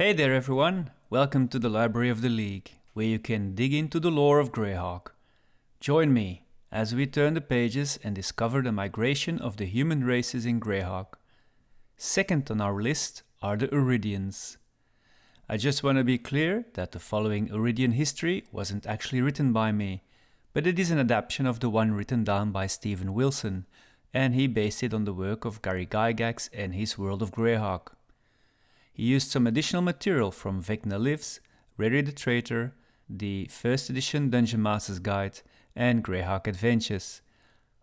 Hey there everyone, welcome to the Library of the League, where you can dig into the lore of Greyhawk. Join me as we turn the pages and discover the migration of the human races in Greyhawk. Second on our list are the Yridians. I just want to be clear that the following Oeridian history wasn't actually written by me, but it is an adaptation of the one written down by Stephen Wilson, and he based it on the work of Gary Gygax and his World of Greyhawk. He used some additional material from Vecna Lives, Rary the Traitor, the first edition Dungeon Master's Guide, and Greyhawk Adventures.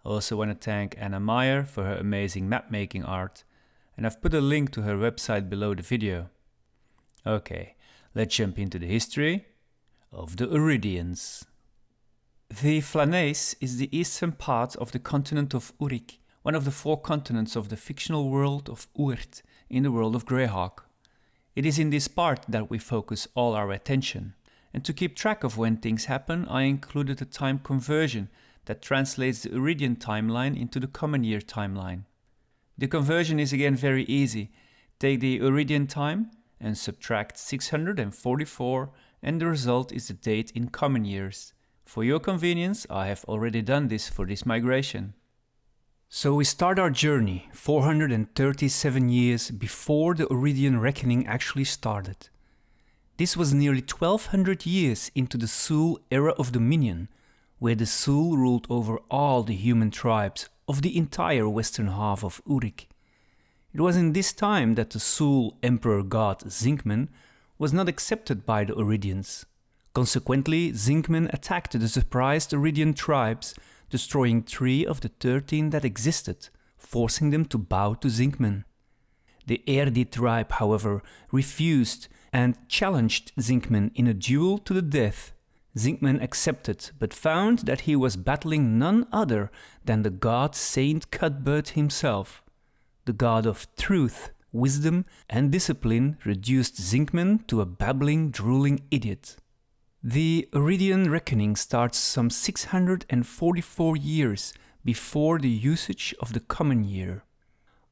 I also want to thank Anna Meyer for her amazing map-making art, and I've put a link to her website below the video. Okay, let's jump into the history of the Yridians. The Flannae is the eastern part of the continent of Urik, one of the 4 continents of the fictional world of Oerth in the world of Greyhawk. It is in this part that we focus all our attention, and to keep track of when things happen, I included a time conversion that translates the Uridian timeline into the Common Year timeline. The conversion is again very easy. Take the Uridian time and subtract 644, and the result is the date in Common Years. For your convenience, I have already done this for this migration. So we start our journey 437 years before the Oeridian reckoning actually started. This was nearly 1200 years into the Suel era of dominion, where the Suel ruled over all the human tribes of the entire western half of Urik. It was in this time that the Suel emperor god Zinkman was not accepted by the Oeridians. Consequently, Zinkman attacked the surprised Yridian tribes, destroying 3 of the 13 that existed, forcing them to bow to Zinkman. The Oerdi tribe, however, refused and challenged Zinkman in a duel to the death. Zinkman accepted, but found that he was battling none other than the god Saint Cuthbert himself. The god of truth, wisdom and discipline reduced Zinkman to a babbling, drooling idiot. The Uridian reckoning starts some 644 years before the usage of the Common Year.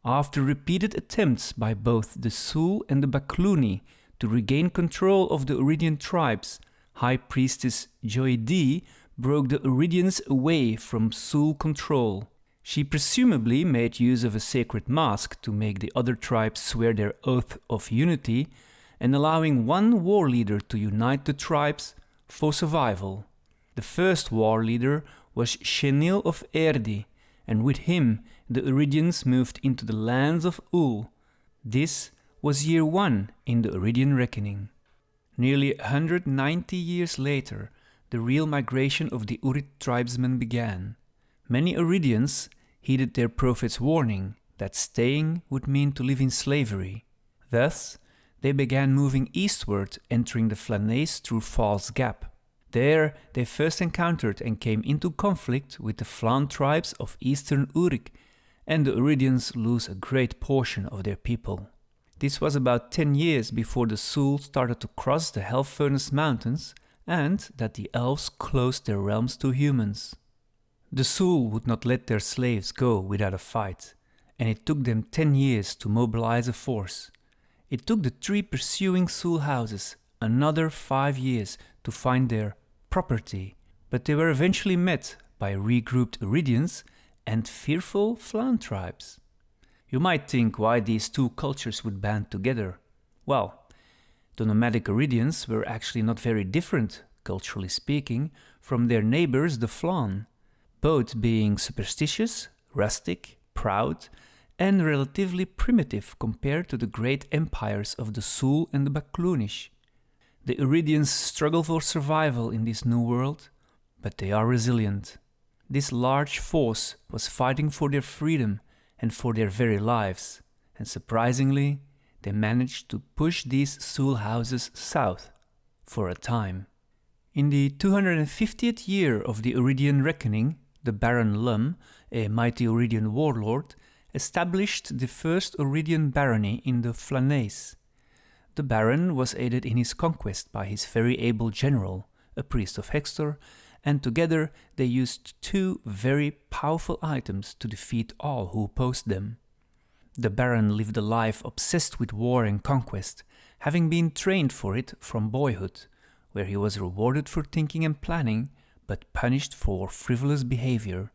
After repeated attempts by both the Suel and the Bakluni to regain control of the Uridian tribes, High Priestess Joydi broke the Yridians away from Suel control. She presumably made use of a sacred mask to make the other tribes swear their oath of unity, and allowing one war leader to unite the tribes for survival. The first war leader was Shenil of Erdi, and with him the Yridians moved into the lands of Ul. This was year 1 in the Uridian reckoning. Nearly 190 years later, the real migration of the Urid tribesmen began. Many Yridians heeded their prophet's warning that staying would mean to live in slavery. Thus, they began moving eastward, entering the Flannae through Falls Gap. There, they first encountered and came into conflict with the Flan tribes of eastern Urik, and the Yridians lose a great portion of their people. This was about 10 years before the Suel started to cross the Hell Furnace Mountains, and that the elves closed their realms to humans. The Suel would not let their slaves go without a fight, and it took them 10 years to mobilize a force. It took the 3 pursuing Suel houses another 5 years to find their property, but they were eventually met by regrouped Yridians and fearful Flan tribes. You might think why these 2 cultures would band together. Well, the nomadic Yridians were actually not very different, culturally speaking, from their neighbors the Flan, both being superstitious, rustic, proud, and relatively primitive compared to the great empires of the Suel and the Baklunish. The Yridians struggle for survival in this new world, but they are resilient. This large force was fighting for their freedom and for their very lives, and surprisingly, they managed to push these Suel houses south, for a time. In the 250th year of the Uridian reckoning, the Baron Lum, a mighty Uridian warlord, established the first Oeridian barony in the Flannae. The Baron was aided in his conquest by his very able general, a priest of Hextor, and together they used 2 very powerful items to defeat all who opposed them. The Baron lived a life obsessed with war and conquest, having been trained for it from boyhood, where he was rewarded for thinking and planning, but punished for frivolous behavior.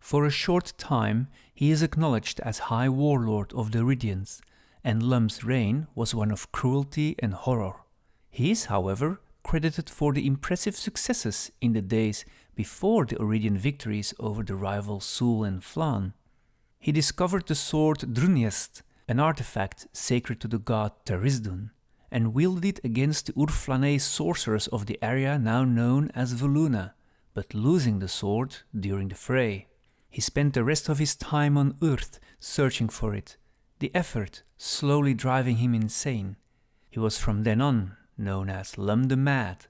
For a short time, he is acknowledged as High Warlord of the Yridians, and Lum's reign was one of cruelty and horror. He is, however, credited for the impressive successes in the days before the Oeridian victories over the rival Suel and Flannae. He discovered the sword Druniest, an artifact sacred to the god Tarisdun, and wielded it against the Ur-Flan sorcerers of the area now known as Voluna, but losing the sword during the fray. He spent the rest of his time on Oerth searching for it, the effort slowly driving him insane. He was from then on known as Lum the Mad,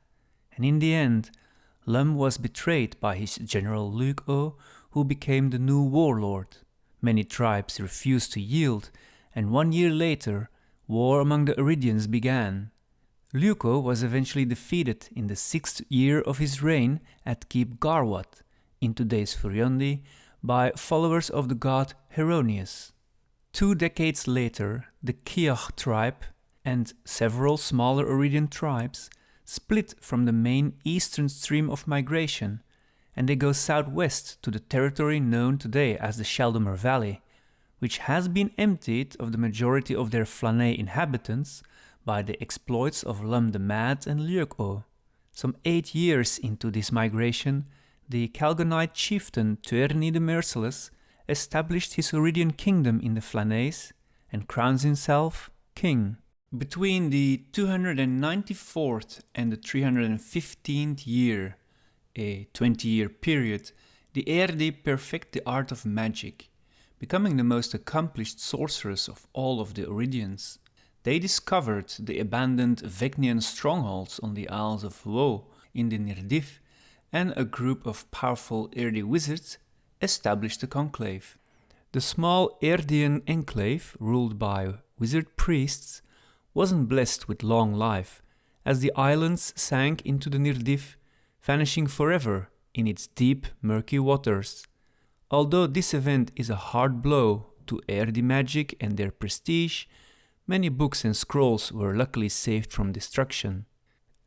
and in the end, Lum was betrayed by his general Leuco, who became the new warlord. Many tribes refused to yield, and 1 year later, war among the Yridians began. Leuco was eventually defeated in the 6th year of his reign at Cape Garwat, in today's Furiondi, by followers of the god Heronius. 2 decades later, the Greyhawk tribe and several smaller Oeridian tribes split from the main eastern stream of migration, and they go southwest to the territory known today as the Shaldomer Valley, which has been emptied of the majority of their Flannae inhabitants by the exploits of Lum the Mad and Leuco. Some 8 years into this migration, the Calgonite chieftain Tuerni the Merciless established his Oeridian kingdom in the Flannaes and crowns himself king. Between the 294th and the 315th year, a 20-year period, the Oerdi perfect the art of magic, becoming the most accomplished sorcerers of all of the Yridians. They discovered the abandoned Vecnian strongholds on the Isles of Woe in the Nirdif, and a group of powerful Oerdi wizards established a conclave. The small Oeridian enclave, ruled by wizard priests, wasn't blessed with long life, as the islands sank into the Nirdif, vanishing forever in its deep, murky waters. Although this event is a hard blow to Oerdi magic and their prestige, many books and scrolls were luckily saved from destruction.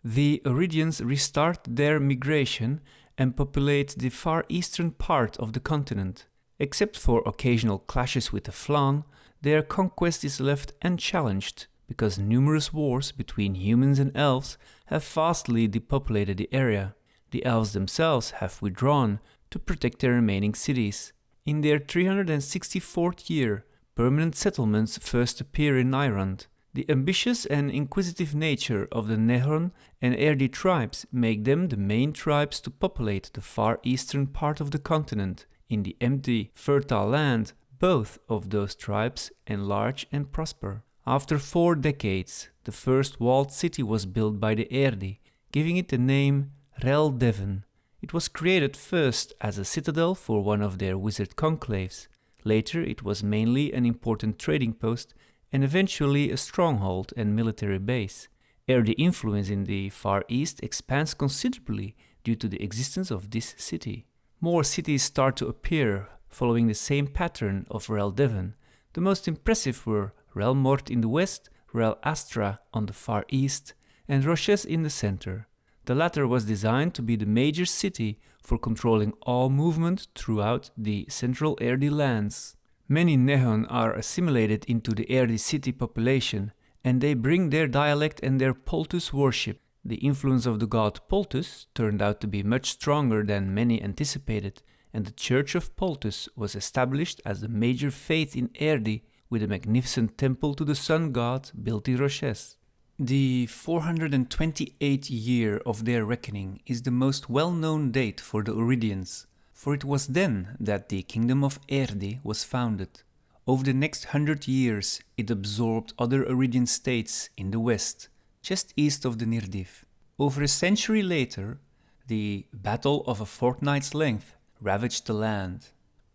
The Yridians restart their migration and populate the far eastern part of the continent. Except for occasional clashes with the Flann, their conquest is left unchallenged, because numerous wars between humans and elves have vastly depopulated the area. The elves themselves have withdrawn to protect their remaining cities. In their 364th year, permanent settlements first appear in Nyrond. The ambitious and inquisitive nature of the Nehron and Oerdi tribes make them the main tribes to populate the far eastern part of the continent. In the empty, fertile land, both of those tribes enlarge and prosper. After 4 decades, the first walled city was built by the Oerdi, giving it the name Rel Devon. It was created first as a citadel for one of their wizard conclaves. Later it was mainly an important trading post and eventually a stronghold and military base. Oerdi influence in the Far East expands considerably due to the existence of this city. More cities start to appear, following the same pattern of Rel Devon. The most impressive were Rel Mort in the west, Rel Astra on the far east, and Roches in the center. The latter was designed to be the major city for controlling all movement throughout the central Oerdi lands. Many Nehon are assimilated into the Oerdi city population, and they bring their dialect and their Poltus worship. The influence of the god Poltus turned out to be much stronger than many anticipated, and the Church of Poltus was established as the major faith in Oerdi, with a magnificent temple to the sun god built in Roches. The 428th year of their reckoning is the most well-known date for the Yridians, for it was then that the kingdom of Oerdi was founded. Over the next 100 years, it absorbed other Yridian states in the west, just east of the Nirdif. Over a century later, the Battle of a Fortnight's Length ravaged the land,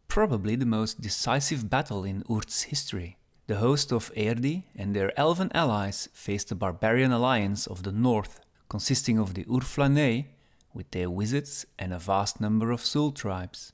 probably the most decisive battle in Urth's history. The host of Oerdi and their elven allies faced the barbarian alliance of the north, consisting of the Ur-Flan with their wizards and a vast number of Suel tribes.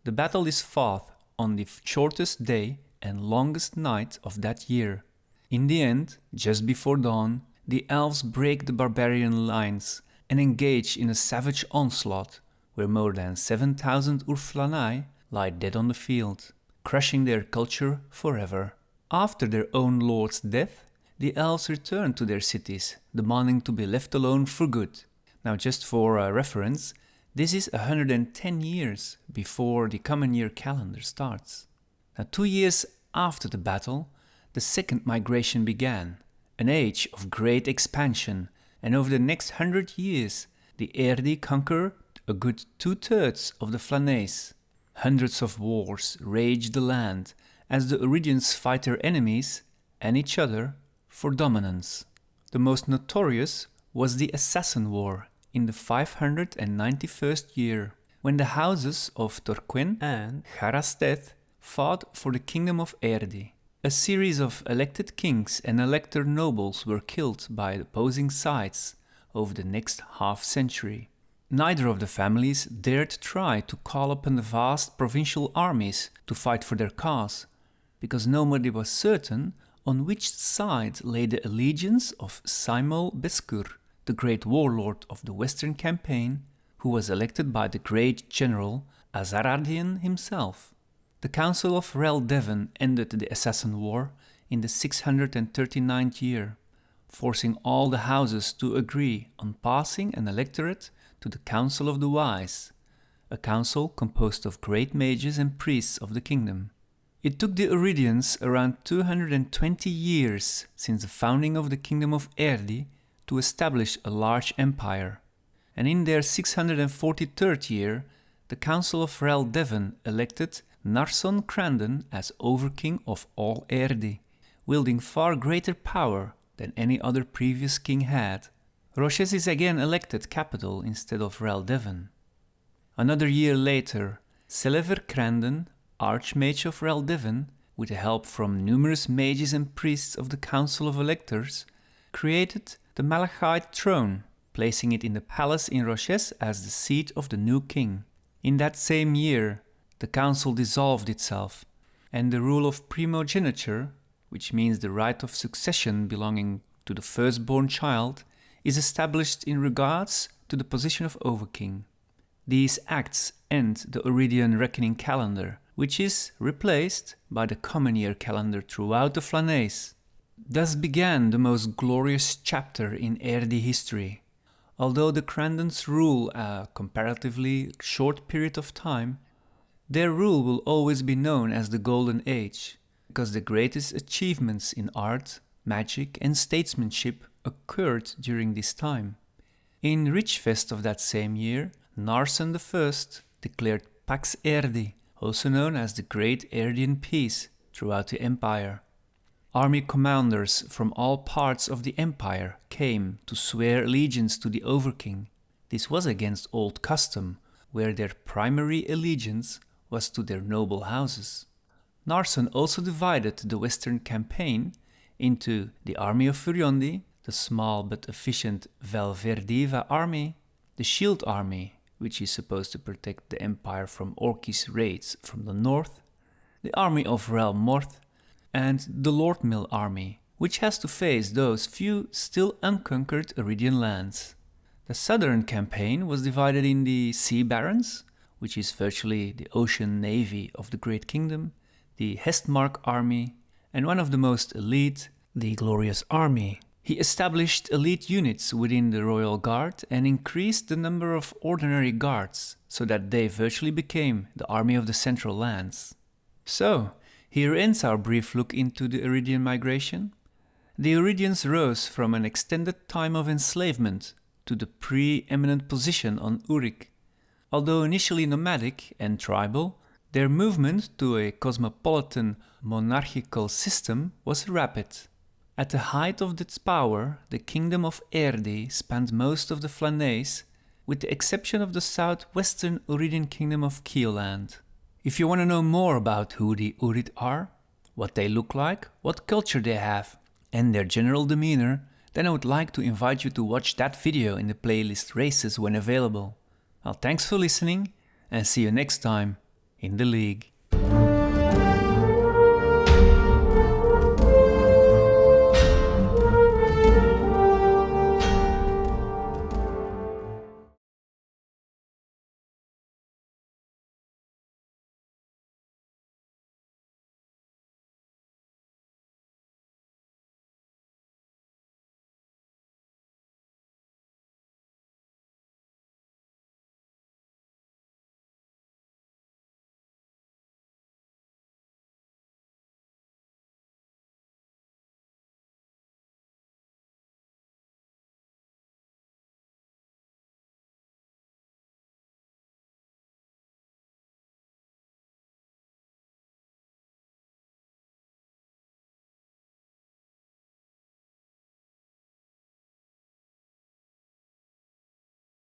The battle is fought on the shortest day and longest night of that year. In the end, just before dawn, the elves break the barbarian lines and engage in a savage onslaught where more than 7,000 Ur-Flannae lie dead on the field, crushing their culture forever. After their own lord's death, the elves return to their cities, demanding to be left alone for good. Now, just for reference, this is 110 years before the common year calendar starts. Now, 2 years after the battle, the second migration began, an age of great expansion, and over the next 100 years, the Oerdi conquer a good 2/3 of the Flannaes. Hundreds of wars raged the land as the Yridians fight their enemies and each other for dominance. The most notorious was the Assassin War in the 591st year, when the houses of Torquen and Harasteth fought for the kingdom of Oerdi. A series of elected kings and elector nobles were killed by opposing sides over the next half-century. Neither of the families dared try to call upon the vast provincial armies to fight for their cause, because nobody was certain on which side lay the allegiance of Saimol Beskur, the great warlord of the Western Campaign, who was elected by the great general Azaradian himself. The Council of Rel Devon ended the Assassin War in the 639th year, forcing all the houses to agree on passing an electorate to the Council of the Wise, a council composed of great mages and priests of the kingdom. It took the Yridians around 220 years since the founding of the kingdom of Oerdi to establish a large empire, and in their 643rd year, the Council of Rel Devon elected Narson Crandon as Overking of all Oerdi, wielding far greater power than any other previous king had. Roches is again elected capital instead of Rel Devon. Another year later, Selever Crandon, Archmage of Rel Devon, with the help from numerous mages and priests of the Council of Electors, created the Malachite throne, placing it in the palace in Roches as the seat of the new king. In that same year, the council dissolved itself, and the rule of primogeniture, which means the right of succession belonging to the firstborn child, is established in regards to the position of Overking. These acts end the Oeridian reckoning calendar, which is replaced by the common year calendar throughout the Flannaes. Thus began the most glorious chapter in Oerdi history. Although the Crandons rule a comparatively short period of time, their rule will always be known as the Golden Age, because the greatest achievements in art, magic and statesmanship occurred during this time. In Richfest of that same year, Narsen I declared Pax Oerdi, also known as the Great Yridian Peace, throughout the empire. Army commanders from all parts of the empire came to swear allegiance to the Overking. This was against old custom, where their primary allegiance was to their noble houses. Narsen also divided the Western Campaign into the army of Furiondi, the small but efficient Velverdiva army, the Shield army, which is supposed to protect the empire from Orkis raids from the north, the army of Rel Morth, and the Lord Mill army, which has to face those few still unconquered Iridian lands. The southern campaign was divided in the Sea Barons, which is virtually the ocean navy of the Great Kingdom, the Hestmark army, and one of the most elite, the Glorious Army. He established elite units within the Royal Guard and increased the number of ordinary guards, so that they virtually became the army of the Central Lands. So, here ends our brief look into the Iridian migration. The Yridians rose from an extended time of enslavement to the pre-eminent position on Urik. Although initially nomadic and tribal, their movement to a cosmopolitan monarchical system was rapid. At the height of its power, the kingdom of Oerdi spanned most of the Flannaes, with the exception of the southwestern Oeridian kingdom of Keoland. If you want to know more about who the Oerid are, what they look like, what culture they have, and their general demeanor, then I would like to invite you to watch that video in the playlist Races when available. Well, thanks for listening, and see you next time in the League.